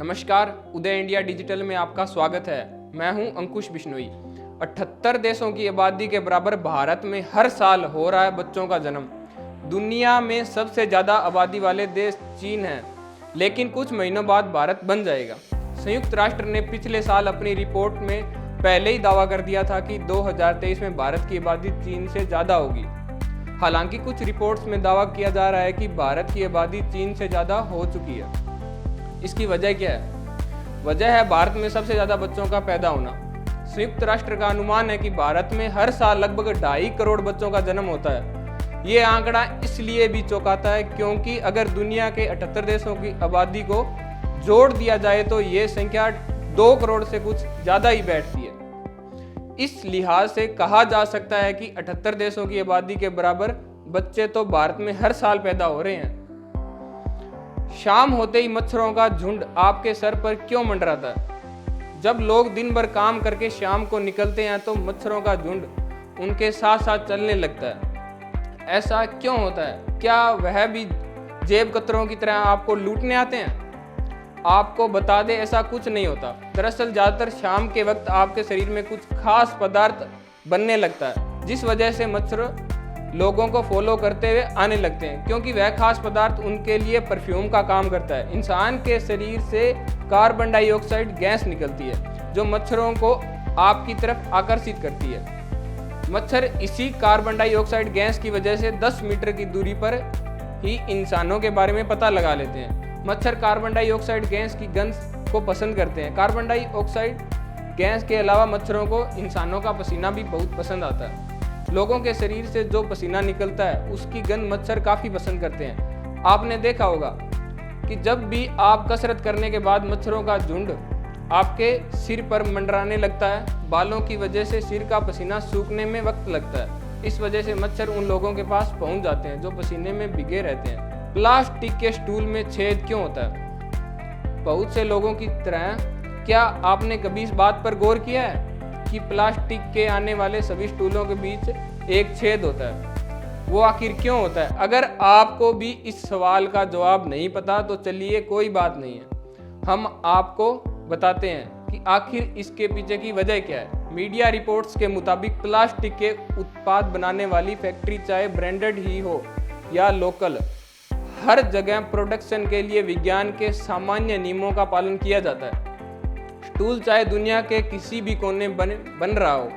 नमस्कार, उदय India digital में आपका स्वागत है। मैं हूं अंकुश बिश्नोई। 78 देशों की आबादी के बराबर भारत में हर साल हो रहा है बच्चों का जन्म। दुनिया में सबसे ज़्यादा आबादी वाले देश चीन है, लेकिन कुछ महीनों बाद भारत बन जाएगा। संयुक्त राष्ट्र ने पिछले साल अपनी रिपोर्ट में पहले ही दावा कर दिया था कि 2023 में भारत की आबादी चीन से ज़्यादा होगी। हालांकि कुछ रिपोर्ट्स में दावा किया जा रहा है कि भारत की आबादी चीन से ज़्यादा हो चुकी है। इसकी वजह क्या है? वजह है भारत में सबसे ज़्यादा बच्चों का पैदा होना। संयुक्त राष्ट्र का अनुमान है कि भारत में हर साल लगभग 2.5 करोड़ बच्चों का जन्म होता है। ये आंकड़ा इसलिए भी चौंकाता है क्योंकि अगर दुनिया के 78 देशों की आबादी को जोड़ दिया जाए तो ये संख्या 2 करोड़ से कुछ ज़्यादा ही बैठती है। इस लिहाज से कहा जा सकता है कि 78 देशों की आबादी के बराबर बच्चे तो भारत में हर साल पैदा हो रहे हैं। शाम होते ही मच्छरों का झुंड आपके सर पर क्यों मंडराता है? जब लोग दिन भर काम करके शाम को निकलते हैं तो मच्छरों का झुंड उनके साथ साथ चलने लगता है। ऐसा क्यों होता है? क्या वह भी जेब कतरों की तरह आपको लूटने आते हैं? आपको बता दें, ऐसा कुछ नहीं होता। दरअसल ज़्यादातर शाम के वक्त आपके शरीर में कुछ खास पदार्थ बनने लगता है, जिस वजह से मच्छर लोगों को फॉलो करते हुए आने लगते हैं, क्योंकि वह खास पदार्थ उनके लिए परफ्यूम का काम करता है। इंसान के शरीर से कार्बन डाइऑक्साइड गैस निकलती है जो मच्छरों को आपकी तरफ आकर्षित करती है। मच्छर इसी कार्बन डाइऑक्साइड गैस की वजह से 10 मीटर की दूरी पर ही इंसानों के बारे में पता लगा लेते हैं। मच्छर कार्बन डाइऑक्साइड गैस की गंध को पसंद करते हैं। कार्बन डाइऑक्साइड गैस के अलावा मच्छरों को इंसानों का पसीना भी बहुत पसंद आता है। लोगों के शरीर से जो पसीना निकलता है उसकी गंध मच्छर काफ़ी पसंद करते हैं। आपने देखा होगा कि जब भी आप कसरत करने के बाद मच्छरों का झुंड आपके सिर पर मंडराने लगता है, बालों की वजह से सिर का पसीना सूखने में वक्त लगता है। इस वजह से मच्छर उन लोगों के पास पहुंच जाते हैं जो पसीने में भीगे रहते हैं। प्लास्टिक के स्टूल में छेद क्यों होता है? बहुत से लोगों की तरह क्या आपने कभी इस बात पर गौर किया है कि प्लास्टिक के आने वाले सभी स्टूलों के बीच एक छेद होता है? वो आखिर क्यों होता है? अगर आपको भी इस सवाल का जवाब नहीं पता तो चलिए, कोई बात नहीं है, हम आपको बताते हैं कि आखिर इसके पीछे की वजह क्या है। मीडिया रिपोर्ट्स के मुताबिक प्लास्टिक के उत्पाद बनाने वाली फैक्ट्री, चाहे ब्रांडेड ही हो या लोकल, हर जगह प्रोडक्शन के लिए विज्ञान के सामान्य नियमों का पालन किया जाता है। स्टूल चाहे दुनिया के किसी भी कोने बन रहा हो,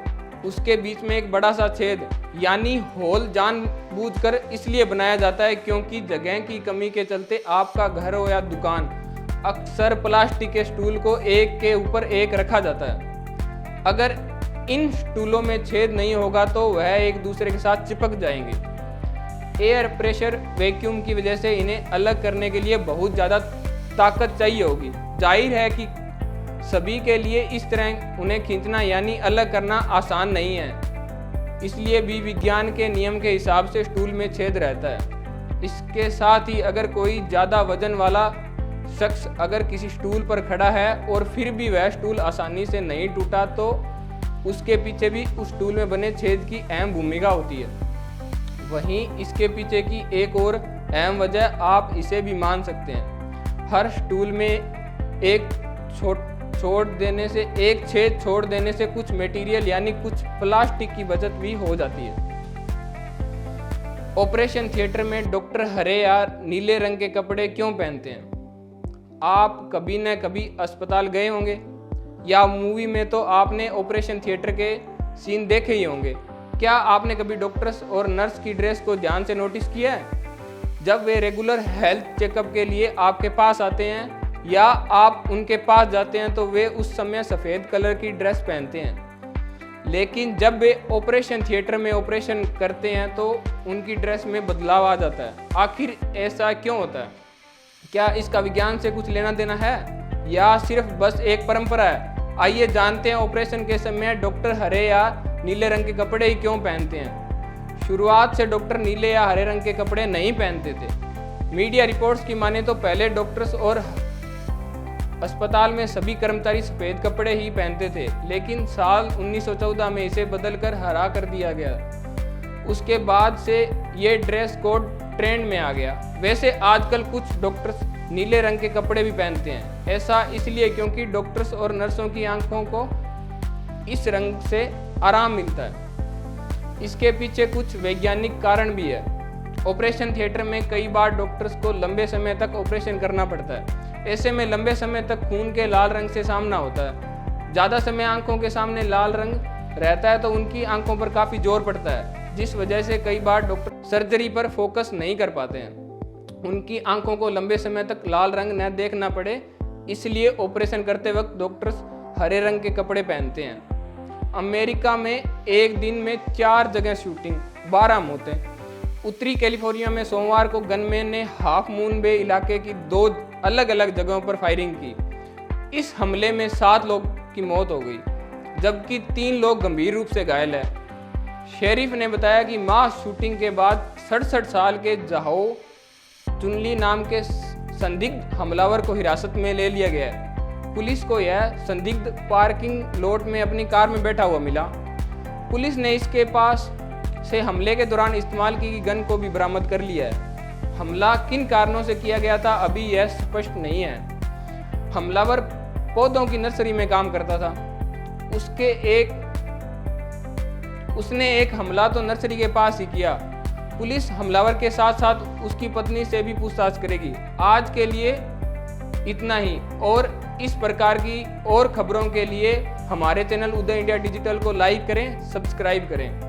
उसके बीच में एक बड़ा सा छेद यानी होल जानबूझकर इसलिए बनाया जाता है क्योंकि जगह की कमी के चलते आपका घर हो या दुकान, अक्सर प्लास्टिक के स्टूल को एक के ऊपर एक रखा जाता है। अगर इन स्टूलों में छेद नहीं होगा तो वह एक दूसरे के साथ चिपक जाएंगे। एयर प्रेशर वैक्यूम की वजह से इन्हें अलग करने के लिए बहुत ज़्यादा ताकत चाहिए होगी। जाहिर है कि सभी के लिए इस तरह उन्हें खींचना यानी अलग करना आसान नहीं है। इसलिए भी विज्ञान के नियम के हिसाब से स्टूल में छेद रहता है। इसके साथ ही अगर कोई ज़्यादा वजन वाला शख्स अगर किसी स्टूल पर खड़ा है और फिर भी वह स्टूल आसानी से नहीं टूटा तो उसके पीछे भी उस स्टूल में बने छेद की अहम भूमिका होती है। वहीं इसके पीछे की एक और अहम वजह आप इसे भी मान सकते हैं। हर स्टूल में एक छेद छोड़ देने से कुछ मटेरियल यानी कुछ प्लास्टिक की बचत भी हो जाती है। ऑपरेशन थिएटर में डॉक्टर हरे या नीले रंग के कपड़े क्यों पहनते हैं? आप कभी न कभी अस्पताल गए होंगे या मूवी में तो आपने ऑपरेशन थिएटर के सीन देखे ही होंगे। क्या आपने कभी डॉक्टर्स और नर्स की ड्रेस को ध्यान से नोटिस किया है? जब वे रेगुलर हेल्थ चेकअप के लिए आपके पास आते हैं या आप उनके पास जाते हैं तो वे उस समय सफ़ेद कलर की ड्रेस पहनते हैं, लेकिन जब वे ऑपरेशन थिएटर में ऑपरेशन करते हैं तो उनकी ड्रेस में बदलाव आ जाता है। आखिर ऐसा क्यों होता है? क्या इसका विज्ञान से कुछ लेना देना है या सिर्फ बस एक परंपरा है? आइए जानते हैं ऑपरेशन के समय डॉक्टर हरे या नीले रंग के कपड़े ही क्यों पहनते हैं। शुरुआत से डॉक्टर नीले या हरे रंग के कपड़े नहीं पहनते थे। मीडिया रिपोर्ट्स की माने तो पहले डॉक्टर्स और अस्पताल में सभी कर्मचारी सफ़ेद कपड़े ही पहनते थे, लेकिन साल 1914 में इसे बदलकर हरा कर दिया गया। उसके बाद से ये ड्रेस कोड ट्रेंड में आ गया। वैसे आजकल कुछ डॉक्टर्स नीले रंग के कपड़े भी पहनते हैं, ऐसा इसलिए क्योंकि डॉक्टर्स और नर्सों की आंखों को इस रंग से आराम मिलता है। इसके पीछे कुछ वैज्ञानिक कारण भी है। ऑपरेशन थिएटर में कई बार डॉक्टर्स को लंबे समय तक ऑपरेशन करना पड़ता है। ऐसे में लंबे समय तक खून के लाल रंग से सामना होता है। ज़्यादा समय आंखों के सामने लाल रंग रहता है तो उनकी आंखों पर काफ़ी जोर पड़ता है, जिस वजह से कई बार डॉक्टर सर्जरी पर फोकस नहीं कर पाते हैं। उनकी आंखों को लंबे समय तक लाल रंग न देखना पड़े, इसलिए ऑपरेशन करते वक्त डॉक्टर्स हरे रंग के कपड़े पहनते हैं। अमेरिका में एक दिन में 4 जगह शूटिंग, 12 मौतें। उत्तरी कैलिफोर्निया में सोमवार को गनमैन ने हाफ मून बे इलाके की 2 अलग अलग जगहों पर फायरिंग की। इस हमले में 7 लोग की मौत हो गई, जबकि 3 लोग गंभीर रूप से घायल हैं। शेरिफ ने बताया कि मास शूटिंग के बाद 67 साल के जाहो चुनली नाम के संदिग्ध हमलावर को हिरासत में ले लिया गया है। पुलिस को यह संदिग्ध पार्किंग लॉट में अपनी कार में बैठा हुआ मिला। पुलिस ने इसके पास से हमले के दौरान इस्तेमाल की गन को भी बरामद कर लिया है। हमला किन कारणों से किया गया था अभी यह स्पष्ट नहीं है। हमलावर पौधों की नर्सरी में काम करता था। उसने एक हमला तो नर्सरी के पास ही किया। पुलिस हमलावर के साथ साथ उसकी पत्नी से भी पूछताछ करेगी। आज के लिए इतना ही, और इस प्रकार की और खबरों के लिए हमारे चैनल उदय इंडिया डिजिटल को लाइक करें, सब्सक्राइब करें।